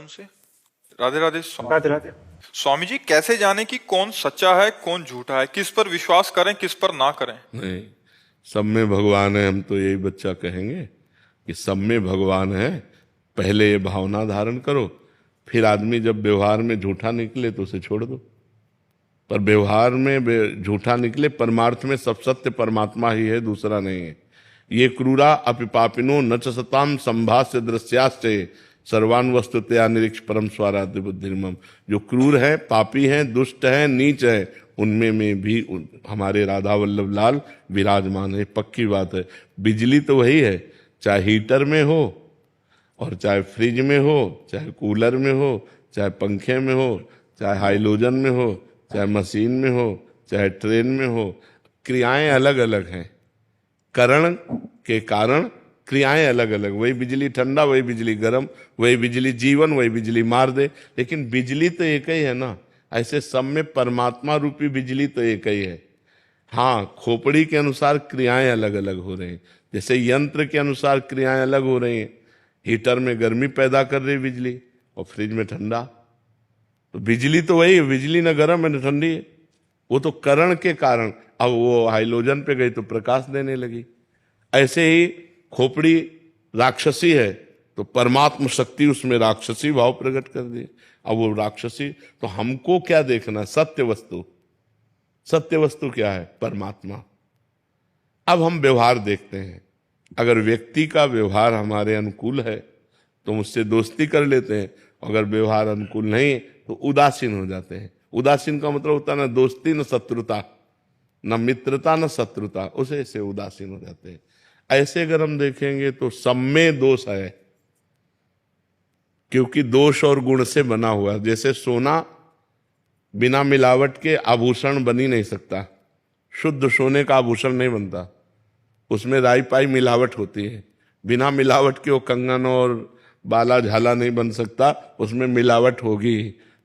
से। राधे राधे राधे राधे। स्वामी जी, कैसे जाने कि कौन सच्चा है कौन झूठा है, किस पर विश्वास करें किस पर ना करें? नहीं, सब में भगवान है, हम तो यही बच्चा कहेंगे कि सब में भगवान है। पहले ये भावना धारण करो, फिर आदमी जब व्यवहार में झूठा निकले तो उसे छोड़ दो। पर व्यवहार में झूठा निकले, परमार्थ में सब सत्य परमात्मा ही है, दूसरा नहीं है। ये क्रूरा अपिपापिनो न च सताम संभाष्य दृश्याश्चये सर्वान वस्तुतया निरीक्ष परम स्वाराध्य बुद्धिर्मम। जो क्रूर है, पापी है, दुष्ट है, नीच है, उनमें में भी हमारे राधा वल्लभ लाल विराजमान है। पक्की बात है। बिजली तो वही है, चाहे हीटर में हो और चाहे फ्रिज में हो, चाहे कूलर में हो, चाहे पंखे में हो, चाहे हाइलोजन में हो, चाहे मशीन में हो, चाहे ट्रेन में हो। क्रियाएं अलग अलग हैं, करण के कारण क्रियाएं अलग अलग। वही बिजली ठंडा, वही बिजली गर्म, वही बिजली जीवन, वही बिजली मार दे, लेकिन बिजली तो एक ही है ना। ऐसे सब में परमात्मा रूपी बिजली तो एक ही है। हाँ, खोपड़ी के अनुसार क्रियाएं अलग अलग हो रही हैं, जैसे यंत्र के अनुसार क्रियाएं अलग हो रही हैं। हीटर में गर्मी पैदा कर रही बिजली और फ्रिज में ठंडा। तो बिजली तो वही है, बिजली न गर्म है न ठंडी है। वो तो करण के कारण, अब वो हाइलोजन पे गई तो प्रकाश देने लगी। ऐसे ही खोपड़ी राक्षसी है तो परमात्म शक्ति उसमें राक्षसी भाव प्रकट कर दी। अब वो राक्षसी, तो हमको क्या देखना? सत्य वस्तु। सत्य वस्तु क्या है? परमात्मा। अब हम व्यवहार देखते हैं। अगर व्यक्ति का व्यवहार हमारे अनुकूल है तो मुझसे दोस्ती कर लेते हैं, अगर व्यवहार अनुकूल नहीं तो उदासीन हो जाते हैं। उदासीन का मतलब होता है न दोस्ती न शत्रुता, न मित्रता न शत्रुता, उसे से उदासीन हो जाते हैं। ऐसे अगर हम देखेंगे तो सब में दोष है, क्योंकि दोष और गुण से बना हुआ है। जैसे सोना बिना मिलावट के आभूषण बन ही नहीं सकता, शुद्ध सोने का आभूषण नहीं बनता, उसमें राई पाई मिलावट होती है। बिना मिलावट के वो कंगन और बाला झाला नहीं बन सकता, उसमें मिलावट होगी।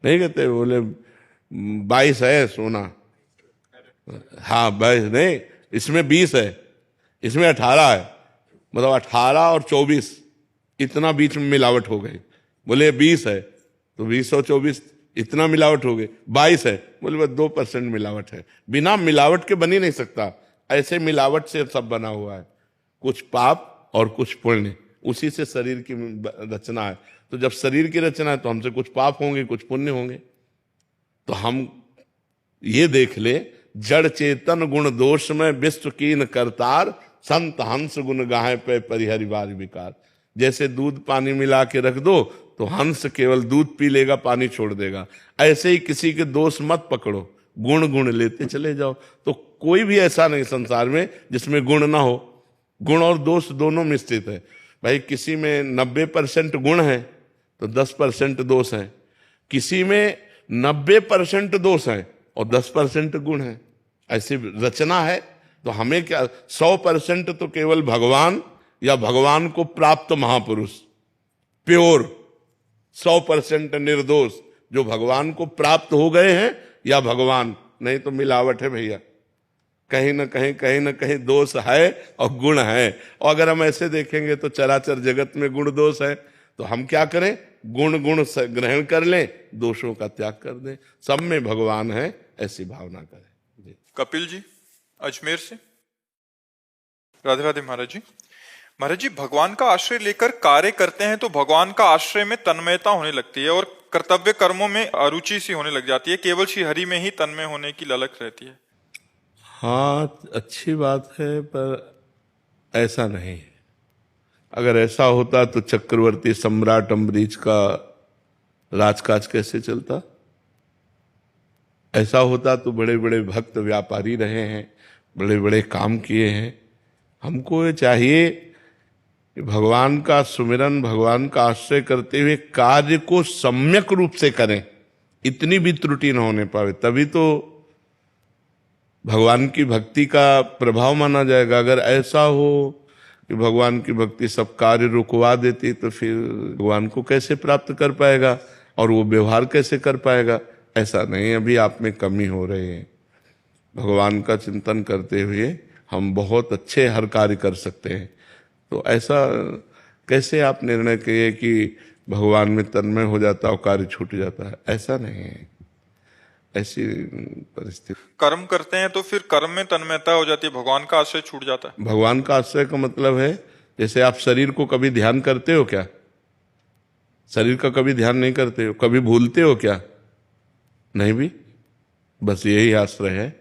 नहीं कहते, बोले 22 है सोना, हाँ 22 नहीं, इसमें 20 है, इसमें 18 है, मतलब 18 और 24 इतना बीच में मिलावट हो गई। बोले 20 है तो 20 और 24 इतना मिलावट हो गई। 22 है, बोले बस 2% मिलावट है। बिना मिलावट के बन ही नहीं सकता। ऐसे मिलावट से सब बना हुआ है, कुछ पाप और कुछ पुण्य, उसी से शरीर की रचना है। तो जब शरीर की रचना है तो हमसे कुछ पाप होंगे कुछ पुण्य होंगे। तो हम ये देख ले, जड़ चेतन गुण दोष में विश्व कीन करतार, संत हंस गुण गाहे पे परिहरिवार विकार। जैसे दूध पानी मिला के रख दो तो हंस केवल दूध पी लेगा, पानी छोड़ देगा। ऐसे ही किसी के दोष मत पकड़ो, गुण गुण लेते चले जाओ। तो कोई भी ऐसा नहीं संसार में जिसमें गुण ना हो। गुण और दोष दोनों मिश्रित है। भाई किसी में 90% गुण है तो 10% दोष है, किसी में 90% दोष है और 10% गुण है। ऐसी रचना है। तो हमें क्या, 100% तो केवल भगवान या भगवान को प्राप्त महापुरुष, प्योर 100% निर्दोष जो भगवान को प्राप्त हो गए हैं, या भगवान, नहीं तो मिलावट है भैया। कहीं ना कहीं दोष है और गुण है। और अगर हम ऐसे देखेंगे तो चराचर जगत में गुण दोष है, तो हम क्या करें? गुण गुण ग्रहण कर लें, दोषों का त्याग कर दें। सब में भगवान है, ऐसी भावना करें जी। कपिल जी अजमेर से। राधे राधे महाराज जी। महाराज जी, भगवान का आश्रय लेकर कार्य करते हैं तो भगवान का आश्रय में तन्मयता होने लगती है और कर्तव्य कर्मों में अरुचि सी होने लग जाती है, केवल श्री हरि में ही तन्मय होने की ललक रहती है। हाँ, अच्छी बात है, पर ऐसा नहीं है। अगर ऐसा होता तो चक्रवर्ती सम्राट अम्बरीश का राजकाज कैसे चलता? ऐसा होता तो बड़े बड़े भक्त व्यापारी रहे हैं, बड़े बड़े काम किए हैं। हमको ये चाहिए कि भगवान का सुमिरन, भगवान का आश्रय करते हुए कार्य को सम्यक रूप से करें, इतनी भी त्रुटि न होने पावे, तभी तो भगवान की भक्ति का प्रभाव माना जाएगा। अगर ऐसा हो कि भगवान की भक्ति सब कार्य रुकवा देती तो फिर भगवान को कैसे प्राप्त कर पाएगा और वो व्यवहार कैसे कर पाएगा? ऐसा नहीं, अभी आप में कमी हो रही है। भगवान का चिंतन करते हुए हम बहुत अच्छे हर कार्य कर सकते हैं। तो ऐसा कैसे आप निर्णय किए कि भगवान में तन्मय हो जाता है और कार्य छूट जाता है। ऐसा नहीं है, ऐसी परिस्थिति। कर्म करते हैं तो फिर कर्म में तन्मयता हो जाती है, भगवान का आश्रय छूट जाता है। भगवान का आश्रय का मतलब है, जैसे आप शरीर को कभी ध्यान करते हो क्या? शरीर का कभी ध्यान नहीं करते हो? कभी भूलते हो क्या? नहीं भी। बस यही आश्रय है।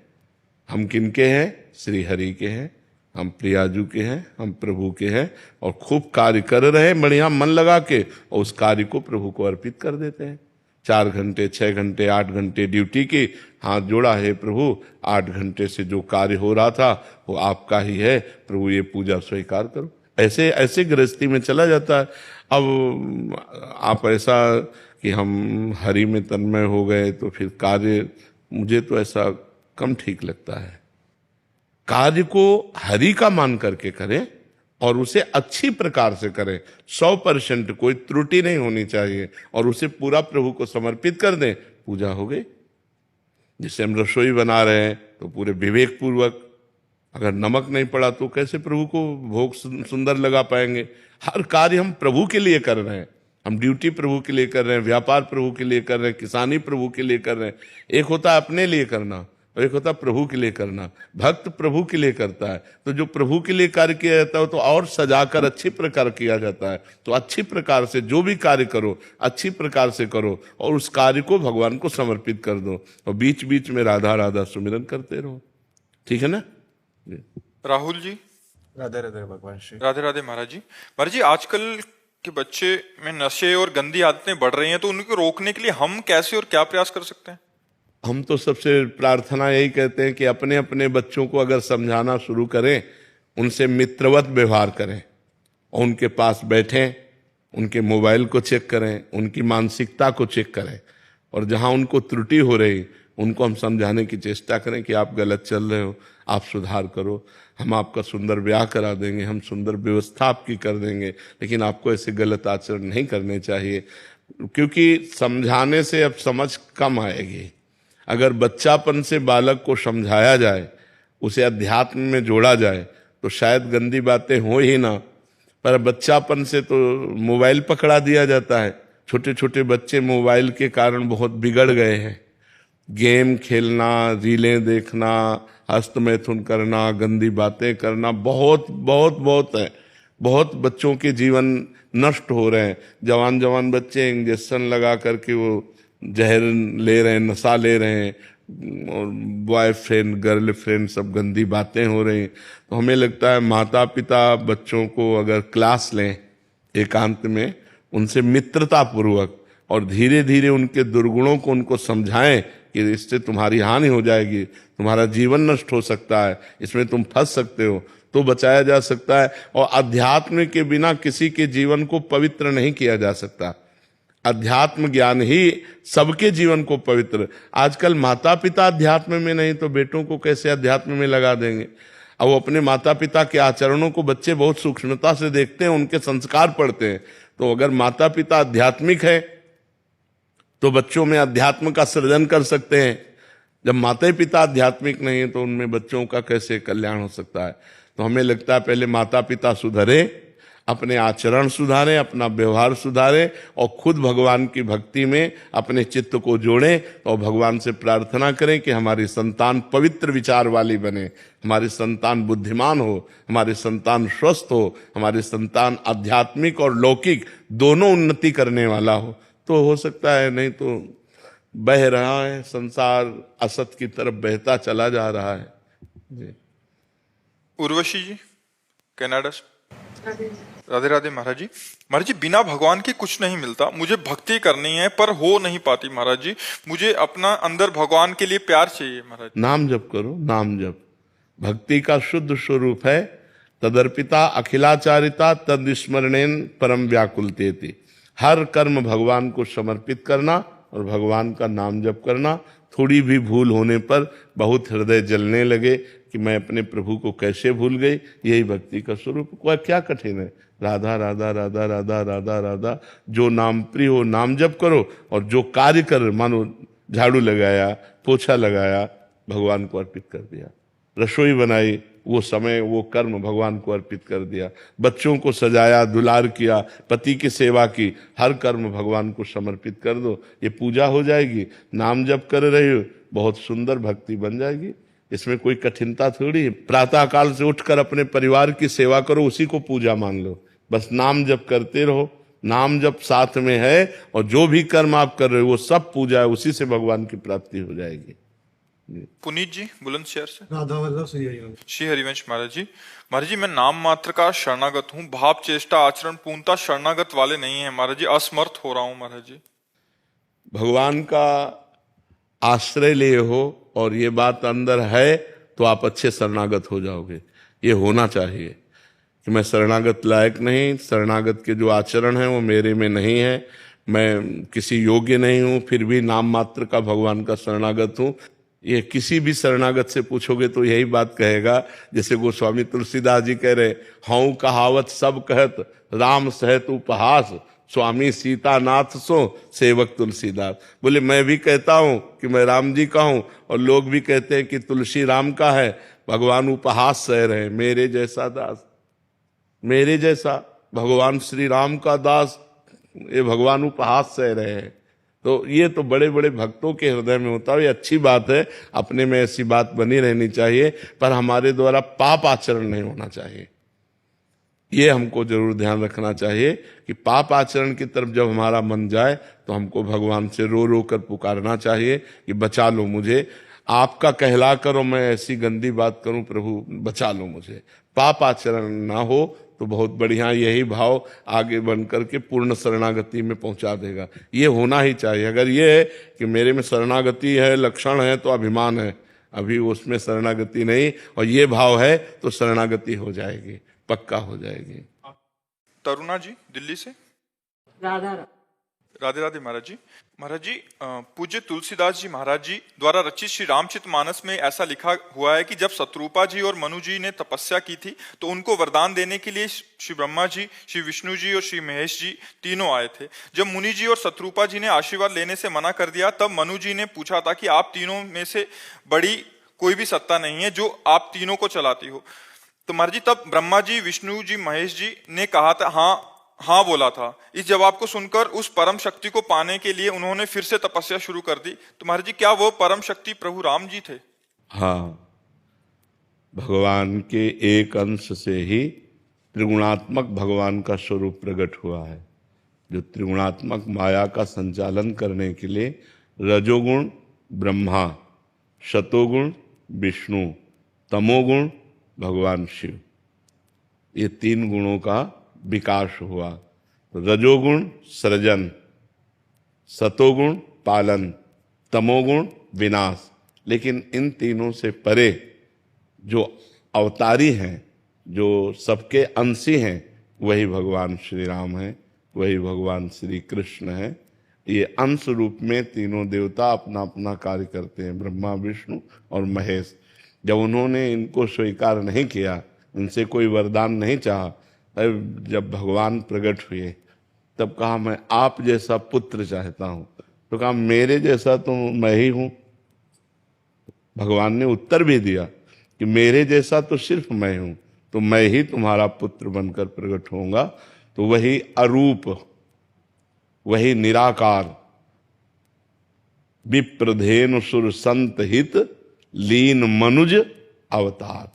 हम किनके हैं? श्री हरि के हैं, हम प्रियाजू के हैं, हम प्रभु के हैं, और खूब कार्य कर रहे हैं बढ़िया मन लगा के, और उस कार्य को प्रभु को अर्पित कर देते हैं। 4 घंटे, 6 घंटे, 8 घंटे ड्यूटी की, हाथ जोड़ा है प्रभु, 8 घंटे से जो कार्य हो रहा था वो आपका ही है प्रभु, ये पूजा स्वीकार करो। ऐसे ऐसे गृहस्थी में चला जाता है। अब आप ऐसा कि हम हरि में तन्मय हो गए तो फिर कार्य, मुझे तो ऐसा कम ठीक लगता है। कार्य को हरि का मान करके करें और उसे अच्छी प्रकार से करें, 100% कोई त्रुटि नहीं होनी चाहिए, और उसे पूरा प्रभु को समर्पित कर दें, पूजा हो गई। जैसे हम रसोई बना रहे हैं तो पूरे विवेक पूर्वक, अगर नमक नहीं पड़ा तो कैसे प्रभु को भोग सुंदर लगा पाएंगे? हर कार्य हम प्रभु के लिए कर रहे हैं। हम ड्यूटी प्रभु के लिए कर रहे हैं, व्यापार प्रभु के लिए कर रहे हैं, किसानी प्रभु के लिए कर रहे हैं। एक होता है अपने लिए करना और एक होता है प्रभु के लिए करना। भक्त प्रभु के लिए करता है, तो जो प्रभु के लिए कार्य किया जाता है तो और सजाकर अच्छी प्रकार किया जाता है। तो अच्छी प्रकार से जो भी कार्य करो, अच्छी प्रकार से करो, और उस कार्य को भगवान को समर्पित कर दो, और बीच बीच में राधा राधा सुमिरन करते रहो। ठीक है ना? राहुल जी। राधे राधे भगवान श्री। राधे राधे महाराज जी। महाराज जी, आजकल के बच्चे में नशे और गंदी आदतें बढ़ रही हैं, तो उनको रोकने के लिए हम कैसे और क्या प्रयास कर सकते हैं? हम तो सबसे प्रार्थना यही कहते हैं कि अपने अपने बच्चों को अगर समझाना शुरू करें, उनसे मित्रवत व्यवहार करें, और उनके पास बैठें, उनके मोबाइल को चेक करें, उनकी मानसिकता को चेक करें, और जहां उनको त्रुटि हो रही उनको हम समझाने की चेष्टा करें कि आप गलत चल रहे हो, आप सुधार करो, हम आपका सुंदर ब्याह करा देंगे, हम सुंदर व्यवस्था आपकी कर देंगे, लेकिन आपको ऐसे गलत आचरण नहीं करने चाहिए। क्योंकि समझाने से अब समझ कम आएगी। अगर बच्चापन से बालक को समझाया जाए, उसे अध्यात्म में जोड़ा जाए, तो शायद गंदी बातें हो ही ना। पर बच्चापन से तो मोबाइल पकड़ा दिया जाता है। छोटे छोटे बच्चे मोबाइल के कारण बहुत बिगड़ गए हैं। गेम खेलना, रीलें देखना, हस्त मैथुन करना, गंदी बातें करना, बहुत बहुत बहुत है। बहुत बच्चों के जीवन नष्ट हो रहे हैं। जवान जवान बच्चे इंजेक्शन लगा करके वो जहर ले रहे हैं, नशा ले रहे हैं, और बॉयफ्रेंड गर्लफ्रेंड सब गंदी बातें हो रही हैं। तो हमें लगता है माता पिता बच्चों को अगर क्लास लें एकांत में, उनसे मित्रता पूर्वक, और धीरे धीरे उनके दुर्गुणों को उनको समझाएं कि इससे तुम्हारी हानि हो जाएगी, तुम्हारा जीवन नष्ट हो सकता है, इसमें तुम फंस सकते हो, तो बचाया जा सकता है। और अध्यात्म के बिना किसी के जीवन को पवित्र नहीं किया जा सकता। अध्यात्म ज्ञान ही सबके जीवन को पवित्र। आजकल माता पिता अध्यात्म में नहीं तो बेटों को कैसे अध्यात्म में लगा देंगे? अब वो अपने माता पिता के आचरणों को बच्चे बहुत सूक्ष्मता से देखते हैं, उनके संस्कार पढ़ते हैं। तो अगर माता पिता आध्यात्मिक है तो बच्चों में अध्यात्म का सृजन कर सकते हैं। जब माता पिता आध्यात्मिक नहीं है तो उनमें बच्चों का कैसे कल्याण हो सकता है? तो हमें लगता है पहले माता पिता सुधरे, अपने आचरण सुधारें, अपना व्यवहार सुधारें, और खुद भगवान की भक्ति में अपने चित्त को जोड़ें, और भगवान से प्रार्थना करें कि हमारी संतान पवित्र विचार वाली बने, हमारी संतान बुद्धिमान हो, हमारी संतान स्वस्थ हो, हमारी संतान आध्यात्मिक और लौकिक दोनों उन्नति करने वाला हो। तो हो सकता है, नहीं तो बह रहा है संसार, असत की तरफ बहता चला जा रहा है जी। उर्वशी जी, कनाडा से। राधे राधे महाराज जी। महाराज जी, बिना भगवान के कुछ नहीं मिलता। मुझे भक्ति करनी है पर हो नहीं पाती महाराज जी। मुझे अपना अंदर भगवान के लिए प्यार चाहिए महाराज। नाम जप करो, नाम जप भक्ति का शुद्ध स्वरूप है। तदर्पिता अखिलाचारिता तदस्मरणेन परम व्याकुलतेति। हर कर्म भगवान को समर्पित करना और भगवान का नाम जप करना। थोड़ी भी भूल होने पर बहुत हृदय जलने लगे कि मैं अपने प्रभु को कैसे भूल गई, यही भक्ति का स्वरूप। क्या कठिन है? राधा राधा राधा राधा राधा राधा। जो नाम प्रिय हो नाम जप करो, और जो कार्य कर, मानो झाड़ू लगाया, पोछा लगाया, भगवान को अर्पित कर दिया। रसोई बनाई, वो समय वो कर्म भगवान को अर्पित कर दिया, बच्चों को सजाया, दुलार किया, पति की सेवा की, हर कर्म भगवान को समर्पित कर दो, ये पूजा हो जाएगी। नाम जप कर रहे हो, बहुत सुंदर भक्ति बन जाएगी, इसमें कोई कठिनता थोड़ी है। प्रातः काल से उठकर अपने परिवार की सेवा करो, उसी को पूजा मान लो, बस नाम जप करते रहो, नाम जप साथ में है, और जो भी कर्म आप कर रहे हो वो सब पूजा है, उसी से भगवान की प्राप्ति हो जाएगी। पुनीत जी बुलंदशहर से। राधा वल्लभ श्री हरिवंश। श्री हरिवंश महाराज जी मैं नाम मात्र का शरणागत हूँ, भाव चेष्टा आचरण पूर्णता शरणागत वाले नहीं है महाराज जी, असमर्थ हो रहा हूँ महाराज जी। भगवान का आश्रय लिए हो और ये बात अंदर है तो आप अच्छे शरणागत हो जाओगे। ये होना चाहिए कि मैं शरणागत लायक नहीं, शरणागत के जो आचरण है वो मेरे में नहीं है, मैं किसी योग्य नहीं हूं, फिर भी नाम मात्र का भगवान का शरणागत हूं। ये किसी भी शरणागत से पूछोगे तो यही बात कहेगा, जैसे गोस्वामी तुलसीदास जी कह रहे, हऊं कहावत सब कहत राम सहत उपहास, स्वामी सीतानाथ सो सेवक तुलसीदास। बोले मैं भी कहता हूं कि मैं राम जी का हूं, और लोग भी कहते हैं कि तुलसी राम का है, भगवान उपहास सह रहे, मेरे जैसा दास, मेरे जैसा भगवान श्री राम का दास, ये भगवान उपहास सह रहे हैं। तो ये तो बड़े बड़े भक्तों के हृदय में होता है, ये अच्छी बात है, अपने में ऐसी बात बनी रहनी चाहिए, पर हमारे द्वारा पाप आचरण नहीं होना चाहिए। ये हमको जरूर ध्यान रखना चाहिए कि पाप आचरण की तरफ जब हमारा मन जाए तो हमको भगवान से रो रो कर पुकारना चाहिए कि बचा लो मुझे, आपका कहला करो मैं ऐसी गंदी बात करूं, प्रभु बचा लो मुझे। पाप आचरण ना हो तो बहुत बढ़िया, यही भाव आगे बन करके पूर्ण शरणागति में पहुंचा देगा। ये होना ही चाहिए। अगर ये है कि मेरे में शरणागति है, लक्षण है, तो अभिमान है, अभी उसमें शरणागति नहीं, और ये भाव है तो शरणागति हो जाएगी, पक्का हो जाएगी। तरुणा जी दिल्ली से। राधा राधे राधे महाराज जी पूज्य तुलसीदास जी महाराज जी द्वारा रचित श्री रामचरितमानस में ऐसा लिखा हुआ है कि जब शत्रुपा जी और मनु जी ने तपस्या की थी तो उनको वरदान देने के लिए श्री ब्रह्मा जी, श्री विष्णु जी और श्री महेश जी तीनों आए थे। जब मुनि जी और शत्रुपा जी ने आशीर्वाद लेने से मना कर दिया, तब मनु जी ने पूछा था कि आप तीनों में से बड़ी कोई भी सत्ता नहीं है जो आप तीनों को चलाती हो। तो महाराज जी तब ब्रह्मा जी, विष्णु जी, महेश जी ने कहा था हाँ बोला था। इस जवाब को सुनकर उस परम शक्ति को पाने के लिए उन्होंने फिर से तपस्या शुरू कर दी। तो महाराज जी क्या वो परम शक्ति प्रभु राम जी थे? हाँ, भगवान के एक अंश से ही त्रिगुणात्मक भगवान का स्वरूप प्रकट हुआ है, जो त्रिगुणात्मक माया का संचालन करने के लिए रजोगुण ब्रह्मा, शतोगुण विष्णु, तमोगुण भगवान शिव, ये तीन गुणों का विकास हुआ। तो रजोगुण सृजन, सतोगुण पालन, तमोगुण विनाश। लेकिन इन तीनों से परे जो अवतारी हैं, जो सबके अंशी हैं, वही भगवान श्री राम हैं, वही भगवान श्री कृष्ण हैं। ये अंश रूप में तीनों देवता अपना अपना कार्य करते हैं, ब्रह्मा, विष्णु और महेश। जब उन्होंने इनको स्वीकार नहीं किया, इनसे कोई वरदान नहीं चाहा, जब भगवान प्रकट हुए तब कहा मैं आप जैसा पुत्र चाहता हूं। तो कहा मेरे जैसा तो मैं ही हूं। भगवान ने उत्तर भी दिया कि मेरे जैसा तो सिर्फ मैं हूं, तो मैं ही तुम्हारा पुत्र बनकर प्रकट होऊंगा। तो वही अरूप, वही निराकार, विप्रधेनु सुर संत हित लीन मनुज अवतार,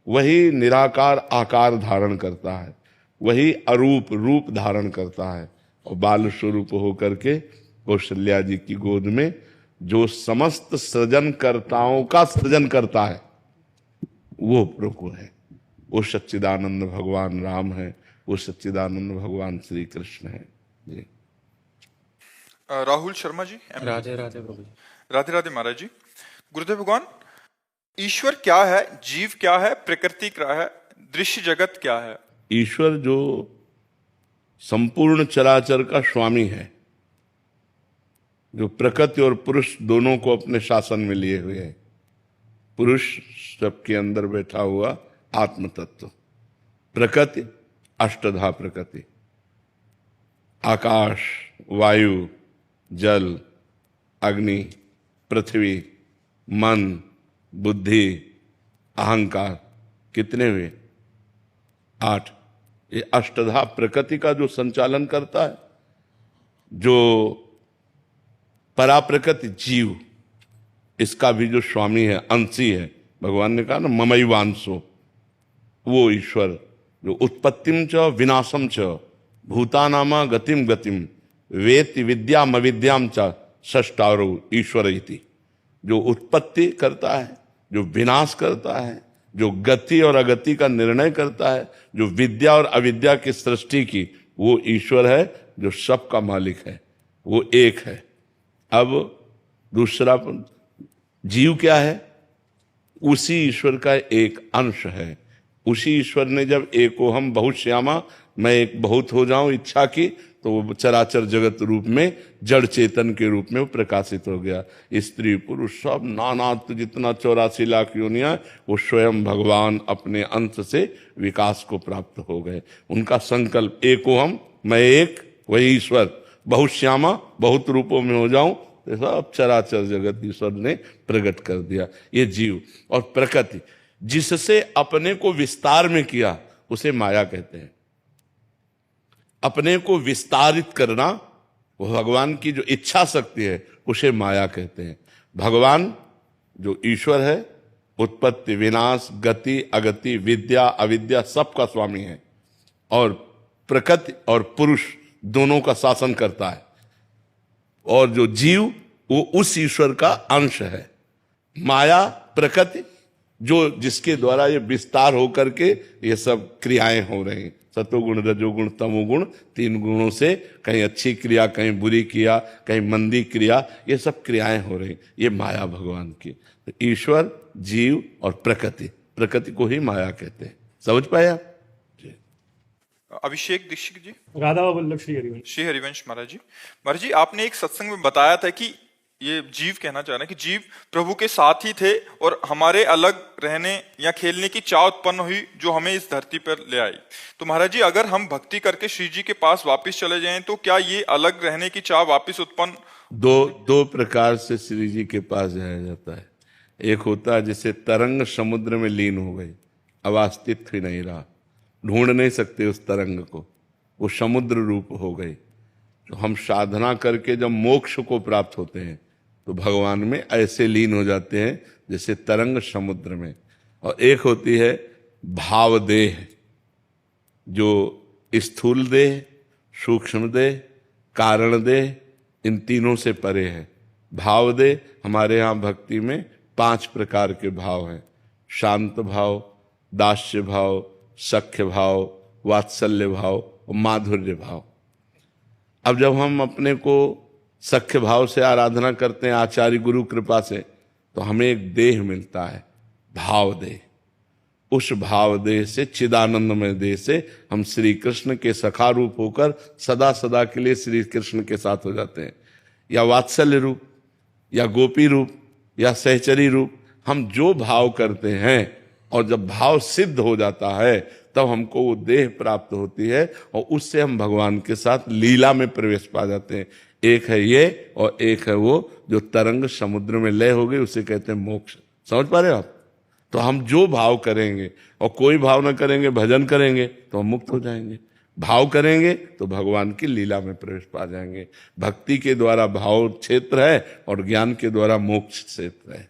वही निराकार आकार धारण करता है, वही अरूप रूप धारण करता है, और बाल स्वरूप होकर के कौशल्या जी की गोद में जो समस्त सृजनकर्ताओं का सृजन करता है वो प्रभु है, वो सच्चिदानंद भगवान राम है, वो सच्चिदानंद भगवान श्री कृष्ण है। जी राहुल शर्मा जी। राधे राधे प्रभु जी। राधे राधे महाराज जी। गुरुदेव भगवान, ईश्वर क्या है, जीव क्या है, प्रकृति क्या है, दृश्य जगत क्या है? ईश्वर जो संपूर्ण चराचर का स्वामी है, जो प्रकृति और पुरुष दोनों को अपने शासन में लिए हुए है। पुरुष सबके अंदर बैठा हुआ आत्म तत्व, प्रकृति अष्टधा प्रकृति, आकाश, वायु, जल, अग्नि, पृथ्वी, मन, बुद्धि, अहंकार, कितने हुए? 8। ये अष्टधा प्रकृति का जो संचालन करता है, जो पराप्रकृति जीव, इसका भी जो स्वामी है, अंशी है, भगवान ने कहा ना ममैवांशो, वो ईश्वर जो उत्पत्तिम च विनाशम च भूतानामा गतिम गतिम वेति विद्याम अविद्याम च षष्टारो ईश्वर इति, जो उत्पत्ति करता है, जो विनाश करता है, जो गति और अगति का निर्णय करता है, जो विद्या और अविद्या की सृष्टि की, वो ईश्वर है जो सबका मालिक है, वो एक है। अब दूसरा जीव क्या है? उसी ईश्वर का एक अंश है। उसी ईश्वर ने जब एको हम बहुत श्यामा, मैं एक बहुत हो जाऊं इच्छा की, तो वो चराचर जगत रूप में जड़ चेतन के रूप में वो प्रकाशित हो गया। स्त्री पुरुष सब नानात्व जितना 84 लाख योनियां, वो स्वयं भगवान अपने अंश से विकास को प्राप्त हो गए। उनका संकल्प एको हम, मैं एक, वही ईश्वर, बहुत श्यामा, बहुत रूपों में हो जाऊं, तो सब चराचर जगत ईश्वर ने प्रकट कर दिया। ये जीव और प्रकृति जिससे अपने को विस्तार में किया, उसे माया कहते हैं। अपने को विस्तारित करना, वो भगवान की जो इच्छा शक्ति है, उसे माया कहते हैं। भगवान जो ईश्वर है, उत्पत्ति विनाश गति अगति विद्या अविद्या सबका स्वामी है, और प्रकृति और पुरुष दोनों का शासन करता है। और जो जीव, वो उस ईश्वर का अंश है। माया प्रकृति जो जिसके द्वारा ये विस्तार होकर के ये सब क्रियाएं हो रही हैं, सतोगुण रजोगुण तमोगुण, 3 गुणों से कहीं अच्छी क्रिया, कहीं बुरी क्रिया, कहीं मंदी क्रिया, ये सब क्रियाएं हो रही, ये माया भगवान की। तो ईश्वर, जीव और प्रकृति, प्रकृति को ही माया कहते हैं। समझ पाए आप? अभिषेक दीक्षित जी। राधा वल्लभ श्री हरिवंश। श्री हरिवंश महाराज जी। महाराज जी, आपने एक सत्संग में बताया था कि ये जीव कहना चाह रहे हैं कि जीव प्रभु के साथ ही थे और हमारे अलग रहने या खेलने की चाह उत्पन्न हुई जो हमें इस धरती पर ले आई। तो महाराज जी, अगर हम भक्ति करके श्री जी के पास वापस चले जाएं तो क्या ये अलग रहने की चाह वापस उत्पन्न? दो प्रकार से श्री जी के पास जाया जाता है। एक होता है जैसे तरंग समुद्र में लीन हो गई, अब अस्तित्व ही नहीं रहा, ढूंढ नहीं सकते उस तरंग को, वो समुद्र रूप हो गई। तो हम साधना करके जब मोक्ष को प्राप्त होते हैं तो भगवान में ऐसे लीन हो जाते हैं जैसे तरंग समुद्र में। और एक होती है भाव देह, जो स्थूल देह, सूक्ष्म देह, कारण देह, इन तीनों से परे है। भाव देह हमारे यहाँ भक्ति में 5 प्रकार के भाव हैं: शांत भाव, दास्य भाव, सख्य भाव, वात्सल्य भाव और माधुर्य भाव। अब जब हम अपने को सख्य भाव से आराधना करते हैं आचार्य गुरु कृपा से, तो हमें एक देह मिलता है, भाव देह। उस भाव देह से, चिदानंदमय देह से हम श्री कृष्ण के सखा रूप होकर सदा सदा के लिए श्री कृष्ण के साथ हो जाते हैं। या वात्सल्य रूप, या गोपी रूप, या सहचरी रूप, हम जो भाव करते हैं और जब भाव सिद्ध हो जाता है तब हमको वो देह प्राप्त होती है और उससे हम भगवान के साथ लीला में प्रवेश पा जाते हैं। एक है ये और एक है वो जो तरंग समुद्र में लय हो गई, उसे कहते हैं मोक्ष। समझ पा रहे हो आप? तो हम जो भाव करेंगे और कोई भाव ना करेंगे, भजन करेंगे तो हम मुक्त हो जाएंगे, भाव करेंगे तो भगवान की लीला में प्रवेश पा जाएंगे। भक्ति के द्वारा भाव क्षेत्र है और ज्ञान के द्वारा मोक्ष क्षेत्र है।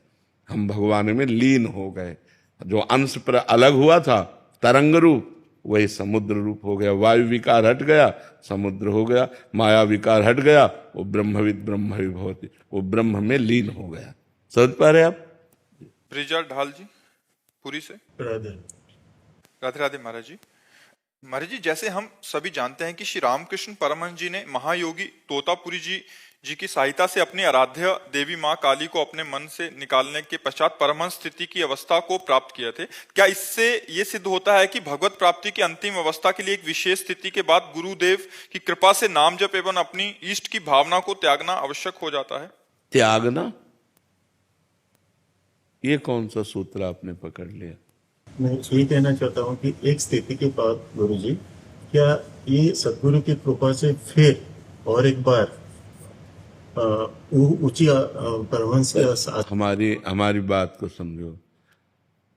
हम भगवान में लीन हो गए। जो अंश पर अलग हुआ था तरंग रूप, वही समुद्र रूप हो गया। वायु विकार हट गया, समुद्र हो गया। माया विकार हट गया, वो ब्रह्मविद ब्रह्म विभवति, वो ब्रह्म में लीन हो गया। समझ पा रहे आप? ब्रिजा ढाल जी पुरी से। राधे राधे राधे महाराज जी। महाराज जी, जैसे हम सभी जानते हैं कि श्री रामकृष्ण परमहंस जी ने महायोगी तोतापुरी जी की सहायता से अपनी आराध्य देवी माँ काली को अपने मन से निकालने के पश्चात परमहंस स्थिति की अवस्था को प्राप्त किया थे। क्या इससे ये सिद्ध होता है कि भगवत प्राप्ति की अंतिम अवस्था के लिए एक विशेष स्थिति के बाद गुरुदेव की कृपा से नाम जप एवं अपनी इष्ट की भावना को त्यागना आवश्यक हो जाता है? त्यागना, ये कौन सा सूत्र आपने पकड़ लिया? मैं यही कहना चाहता हूँ कि एक स्थिति के बाद गुरुजी, क्या ये सदगुरु की कृपा से फिर और एक बार ऊंची परमहंस के साथ? हमारी बात को समझो।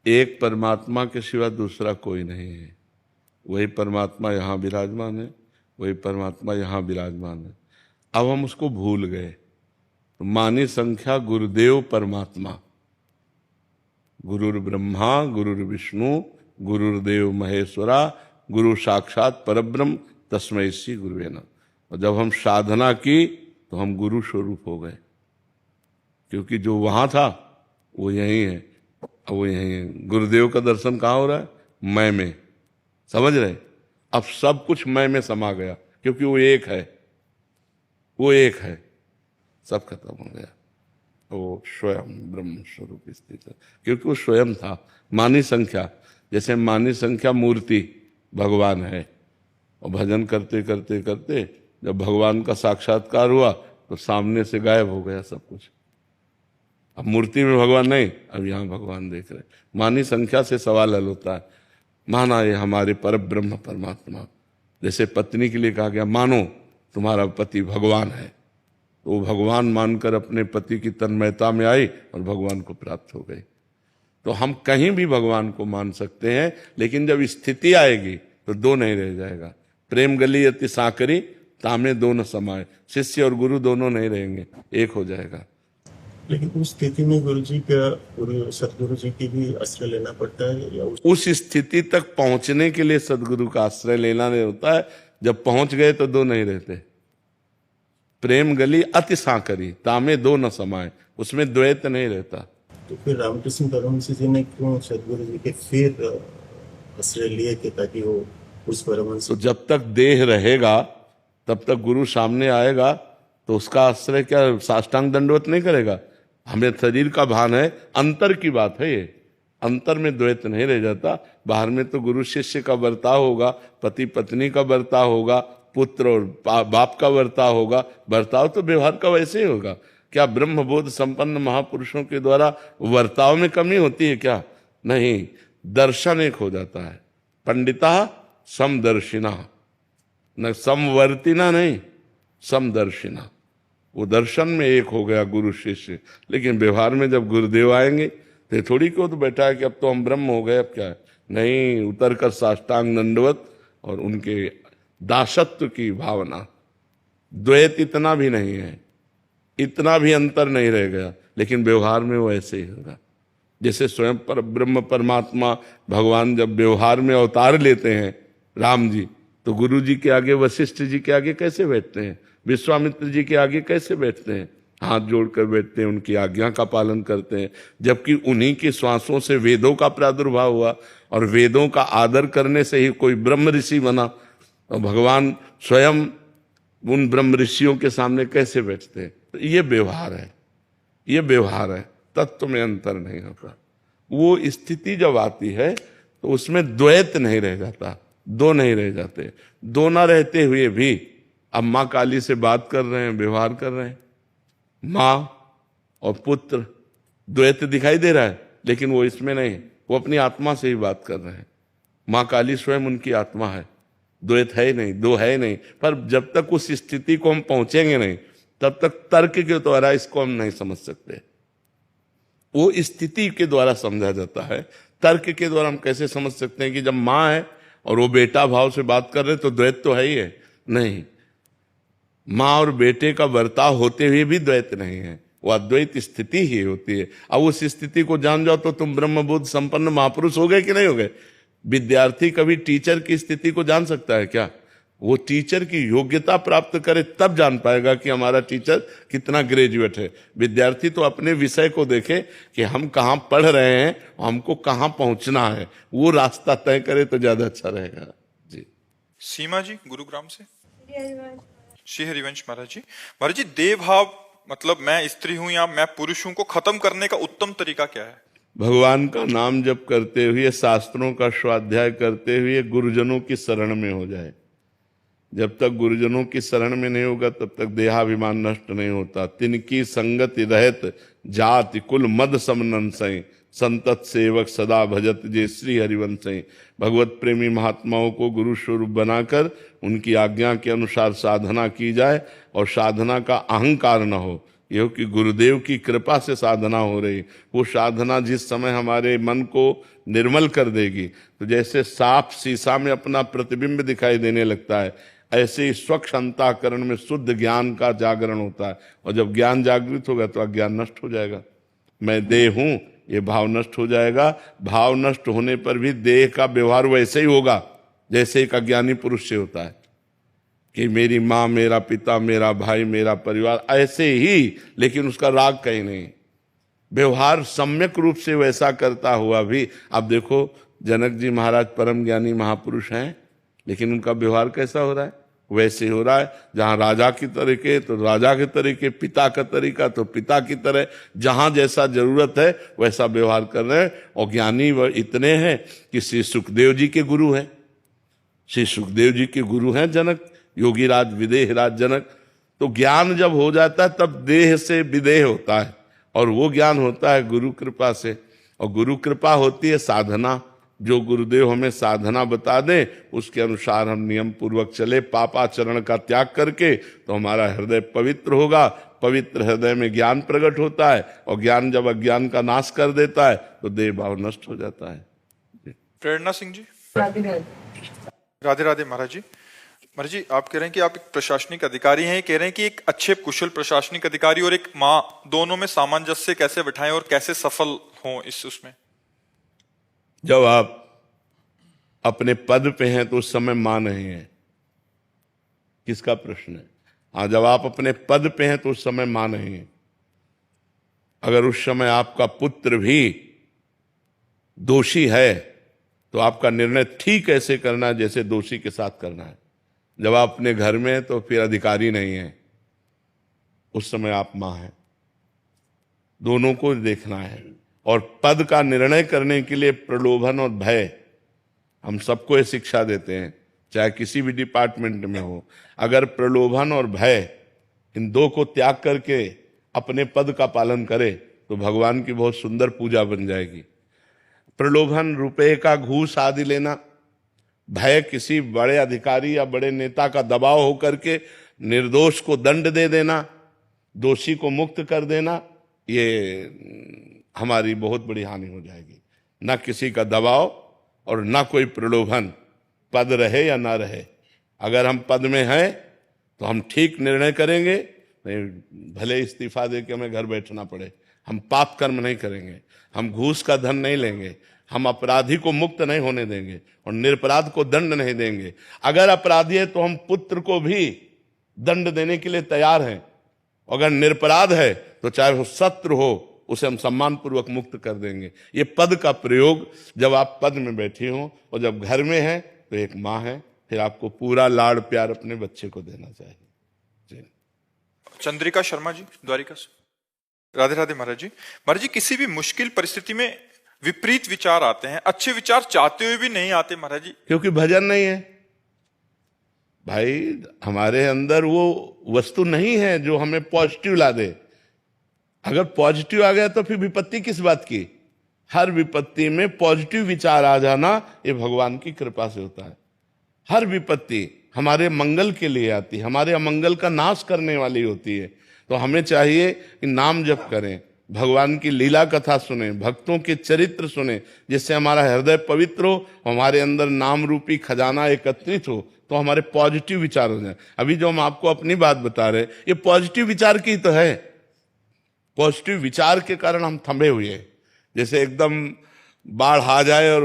एक परमात्मा के सिवा दूसरा कोई नहीं है। वही परमात्मा यहाँ विराजमान है, वही परमात्मा यहाँ विराजमान है। अब हम उसको भूल गए। तो मानी संख्या गुरुदेव परमात्मा, गुरुर ब्रह्मा गुरुर विष्णु गुरुर्देव महेश्वरा गुरु साक्षात परब्रह्म तस्मै श्री गुरुवे नमः। और जब हम साधना की तो हम गुरु स्वरूप हो गए, क्योंकि जो वहां था वो यही है, वो यही है। गुरुदेव का दर्शन कहाँ हो रहा है? मैं में, समझ रहे? अब सब कुछ मैं में समा गया, क्योंकि वो एक है, वो एक है, सब खत्म हो गया। वो स्वयं ब्रह्म स्वरूप स्थित है, क्योंकि वो स्वयं था। मानी संख्या, जैसे मानी संख्या मूर्ति भगवान है, और भजन करते करते करते जब भगवान का साक्षात्कार हुआ तो सामने से गायब हो गया सब कुछ। अब मूर्ति में भगवान नहीं, अब यहाँ भगवान देख रहे। मानी संख्या से सवाल हल होता है। माना ये हमारे पर ब्रह्म परमात्मा, जैसे पत्नी के लिए कहा गया मानो तुम्हारा पति भगवान है, तो वो भगवान मानकर अपने पति की तन्मयता में आई और भगवान को प्राप्त हो गई। तो हम कहीं भी भगवान को मान सकते हैं, लेकिन जब स्थिति आएगी तो दो नहीं रह जाएगा। प्रेम गली अति साकरी तामे दो न समाये, शिष्य और गुरु दोनों नहीं रहेंगे, एक हो जाएगा। लेकिन उस स्थिति में गुरु जी का, गुरु सदगुरु जी की भी आश्रय लेना पड़ता है, या उस स्थिति तक पहुंचने के लिए सदगुरु का आश्रय लेना नहीं होता है। जब पहुंच गए तो दो नहीं रहते। प्रेम गली अति साकरी तामे दो न समाये, उसमें द्वैत नहीं रहता। तो फिर रामकृष्ण परमहंस जी ने क्यों सदगुरु जी के फिर आश्रय लिए कि ताकि वो उस परमहंस। तो जब तक देह रहेगा तब तक गुरु सामने आएगा तो उसका आश्रय क्या साष्टांग दंडवत नहीं करेगा? हमें शरीर का भान है, अंतर की बात है ये, अंतर में द्वैत नहीं रह जाता। बाहर में तो गुरु शिष्य का बर्ताव होगा, पति पत्नी का बर्ताव होगा, पुत्र और बाप का बर्ताव होगा। बर्ताव तो व्यवहार का वैसे ही होगा। क्या ब्रह्मबोध संपन्न महापुरुषों के द्वारा वर्ताव में कमी होती है क्या? नहीं, दर्शन एक हो जाता है। पंडिता समदर्शिना, न समवर्तिना नहीं, समदर्शिना। वो दर्शन में एक हो गया गुरु शिष्य। लेकिन व्यवहार में जब गुरुदेव आएंगे तो थोड़ी क्यों तो बैठा है कि अब तो हम ब्रह्म हो गए, अब क्या है? नहीं, उतर कर साष्टांग दंडवत और उनके दासत्व की भावना। द्वैत इतना भी नहीं है, इतना भी अंतर नहीं रह गया, लेकिन व्यवहार में वो ऐसे ही होगा। जैसे स्वयं पर ब्रह्म परमात्मा भगवान जब व्यवहार में अवतार लेते हैं राम जी, तो गुरु जी के आगे, वशिष्ठ जी के आगे कैसे बैठते हैं? विश्वामित्र जी के आगे कैसे बैठते हैं? हाथ जोड़कर बैठते हैं, उनकी आज्ञा का पालन करते हैं। जबकि उन्हीं की श्वासों से वेदों का प्रादुर्भाव हुआ, और वेदों का आदर करने से ही कोई ब्रह्म ऋषि बना। और भगवान स्वयं उन ब्रह्म ऋषियों के सामने कैसे बैठते हैं? तो ये व्यवहार है, ये व्यवहार है, तत्व में अंतर नहीं होता। वो स्थिति जब आती है तो उसमें द्वैत नहीं रह जाता, दो नहीं रह जाते। दो ना रहते हुए भी अब माँ काली से बात कर रहे हैं, व्यवहार कर रहे हैं, माँ और पुत्र, द्वैत दिखाई दे रहा है, लेकिन वो इसमें नहीं, वो अपनी आत्मा से ही बात कर रहे हैं। माँ काली स्वयं उनकी आत्मा है, द्वैत है ही नहीं, दो है ही नहीं। पर जब तक उस स्थिति को हम पहुंचेंगे नहीं, तब तक तर्क के द्वारा इसको हम नहीं समझ सकते। वो स्थिति के द्वारा समझा जाता है। तर्क के द्वारा हम कैसे समझ सकते हैं कि जब माँ है और वो बेटा भाव से बात कर रहे तो द्वैत तो है ही है? नहीं, माँ और बेटे का बर्ताव होते हुए भी द्वैत नहीं है, वो अद्वैत स्थिति ही होती है। अब उस स्थिति को जान जाओ तो तुम ब्रह्मबोध संपन्न महापुरुष हो गए कि नहीं हो गए? विद्यार्थी कभी टीचर की स्थिति को जान सकता है क्या? वो टीचर की योग्यता प्राप्त करे तब जान पाएगा कि हमारा टीचर कितना ग्रेजुएट है। विद्यार्थी तो अपने विषय को देखे कि हम कहाँ पढ़ रहे हैं, हमको कहाँ पहुंचना है, वो रास्ता तय करे तो ज्यादा अच्छा रहेगा। जी सीमा जी गुरुग्राम से। श्री हरिवंश महाराज जी। महाराज जी, देह भाव मतलब मैं स्त्री हूं या मैं पुरुष हूं को खत्म करने का उत्तम तरीका क्या है? भगवान का नाम जप करते हुए, शास्त्रों का स्वाध्याय करते हुए गुरुजनों की शरण में हो जाए। जब तक गुरुजनों की शरण में नहीं होगा तब तक देहाभिमान नष्ट नहीं होता। तिनकी संगति रहत जाति कुल मद समनन सई, संतत सेवक सदा भजत जे श्री हरिवंश। भगवत प्रेमी महात्माओं को गुरु स्वरूप बनाकर उनकी आज्ञा के अनुसार साधना की जाए, और साधना का अहंकार न हो ये कि गुरुदेव की कृपा से साधना हो रही। वो साधना जिस समय हमारे मन को निर्मल कर देगी, तो जैसे साफ शीशा में अपना प्रतिबिंब दिखाई देने लगता है, ऐसे ही स्वच्छ अंतःकरण में शुद्ध ज्ञान का जागरण होता है। और जब ज्ञान जागृत होगा तो अज्ञान नष्ट हो जाएगा। मैं देह हूं, ये भाव नष्ट हो जाएगा। भाव नष्ट होने पर भी देह का व्यवहार वैसे ही होगा जैसे एक अज्ञानी पुरुष से होता है कि मेरी माँ, मेरा पिता, मेरा भाई, मेरा परिवार, ऐसे ही, लेकिन उसका राग कहीं नहीं। व्यवहार सम्यक रूप से वैसा करता हुआ भी, आप देखो जनक जी महाराज परम ज्ञानी महापुरुष हैं, लेकिन उनका व्यवहार कैसा हो रहा है? वैसे हो रहा है। जहां राजा की तरीके तो राजा के तरीके, पिता का तरीका तो पिता की तरह, जहां जैसा जरूरत है वैसा व्यवहार कर रहे हैं। और ज्ञानी वह इतने हैं कि श्री सुखदेव जी के गुरु हैं। श्री सुखदेव जी के गुरु हैं जनक, योगीराज विदेहराज जनक। तो ज्ञान जब हो जाता है तब देह से विदेह होता है, और वो ज्ञान होता है गुरु कृपा से। और गुरु कृपा होती है साधना। जो गुरुदेव हमें साधना बता दें उसके अनुसार हम नियम पूर्वक चले, पापाचरण का त्याग करके, तो हमारा हृदय पवित्र होगा। पवित्र हृदय में ज्ञान प्रकट होता है, और ज्ञान जब अज्ञान का नाश कर देता है तो देह भाव नष्ट हो जाता है। प्रेरणा सिंह जी। राधे राधे। राधे राधे महाराज जी। महाराज जी, आप कह रहे हैं कि आप एक प्रशासनिक अधिकारी हैं, कह रहे हैं कि एक अच्छे कुशल प्रशासनिक अधिकारी और एक माँ, दोनों में सामंजस्य कैसे बिठाएं और कैसे सफल हों इस उसमें? जब आप अपने पद पे हैं तो उस समय मां नहीं है, किसका प्रश्न है? हाँ, जब आप अपने पद पे हैं तो उस समय मां नहीं है। अगर उस समय आपका पुत्र भी दोषी है तो आपका निर्णय ठीक ऐसे करना है जैसे दोषी के साथ करना है। जब आप अपने घर में हैं तो फिर अधिकारी नहीं है, उस समय आप मां हैं। दोनों को देखना है। और पद का निर्णय करने के लिए प्रलोभन और भय, हम सबको ये शिक्षा देते हैं, चाहे किसी भी डिपार्टमेंट में हो। अगर प्रलोभन और भय इन दो को त्याग करके अपने पद का पालन करे तो भगवान की बहुत सुंदर पूजा बन जाएगी। प्रलोभन रुपए का घूस आदि लेना, भय किसी बड़े अधिकारी या बड़े नेता का दबाव होकर के निर्दोष को दंड दे देना, दोषी को मुक्त कर देना, ये हमारी बहुत बड़ी हानि हो जाएगी। ना किसी का दबाव और ना कोई प्रलोभन, पद रहे या ना रहे। अगर हम पद में हैं तो हम ठीक निर्णय करेंगे, नहीं भले इस्तीफा दे के हमें घर बैठना पड़े, हम पाप कर्म नहीं करेंगे, हम घूस का धन नहीं लेंगे, हम अपराधी को मुक्त नहीं होने देंगे और निरपराध को दंड नहीं देंगे। अगर अपराधी है तो हम पुत्र को भी दंड देने के लिए तैयार हैं। अगर निरपराध है तो चाहे वो शत्रु हो, उसे हम सम्मान पूर्वक मुक्त कर देंगे। ये पद का प्रयोग, जब आप पद में बैठे हो और जब घर में हैं तो एक माँ है, फिर आपको पूरा लाड़ प्यार अपने बच्चे को देना चाहिए। जी। चंद्रिका शर्मा जी, द्वारिका से। राधे राधे महाराज जी। महाराज जी, किसी भी मुश्किल परिस्थिति में विपरीत विचार आते हैं, अच्छे विचार चाहते हुए भी नहीं आते महाराज जी। क्योंकि भजन नहीं है भाई, हमारे अंदर वो वस्तु नहीं है जो हमें पॉजिटिव ला दे। अगर पॉजिटिव आ गया तो फिर विपत्ति किस बात की? हर विपत्ति में पॉजिटिव विचार आ जाना ये भगवान की कृपा से होता है। हर विपत्ति हमारे मंगल के लिए आती है, हमारे अमंगल का नाश करने वाली होती है। तो हमें चाहिए कि नाम जप करें, भगवान की लीला कथा सुने, भक्तों के चरित्र सुने, जिससे हमारा हृदय पवित्र हो, हमारे अंदर नाम रूपी खजाना एकत्रित हो, तो हमारे पॉजिटिव विचार हो जाए। अभी जो हम आपको अपनी बात बता रहे, ये पॉजिटिव विचार की तो है। पॉजिटिव विचार के कारण हम थमे हुए हैं। जैसे एकदम बाढ़ आ जाए और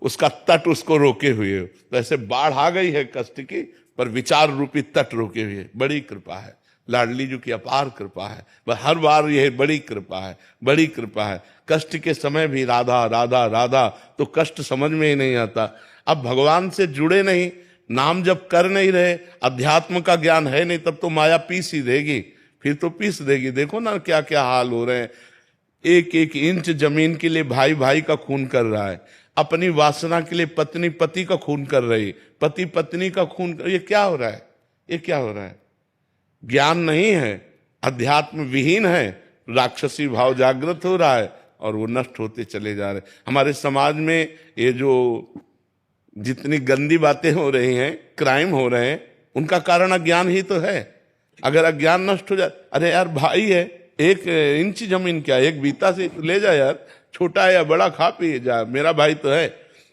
उसका तट उसको रोके हुए हो, तो ऐसे बाढ़ आ गई है कष्ट की, पर विचार रूपी तट रोके हुए। बड़ी कृपा है, लाडली जी की अपार कृपा है। बस हर बार यह बड़ी कृपा है, बड़ी कृपा है। कष्ट के समय भी राधा राधा राधा, तो कष्ट समझ में ही नहीं आता। अब भगवान से जुड़े नहीं, नाम जब कर नहीं रहे, अध्यात्म का ज्ञान है नहीं, तब तो माया पीस ही देगी, फिर तो पीस देगी। देखो ना क्या क्या हाल हो रहे हैं। एक एक इंच जमीन के लिए भाई भाई का खून कर रहा है, अपनी वासना के लिए पत्नी पति का खून कर रही, पति पत्नी का खून कर। ये क्या हो रहा है? ये क्या हो रहा है? ज्ञान नहीं है, अध्यात्म विहीन है, राक्षसी भाव जागृत हो रहा है और वो नष्ट होते चले जा रहे। हमारे समाज में ये जो जितनी गंदी बातें हो रही हैं, क्राइम हो रहे हैं, उनका कारण अज्ञान ही तो है। अगर अज्ञान नष्ट हो जाए, अरे यार भाई है, 1 इंच जमीन क्या, एक बीता से ले जा यार, छोटा है या बड़ा खा पी जा, मेरा भाई तो है।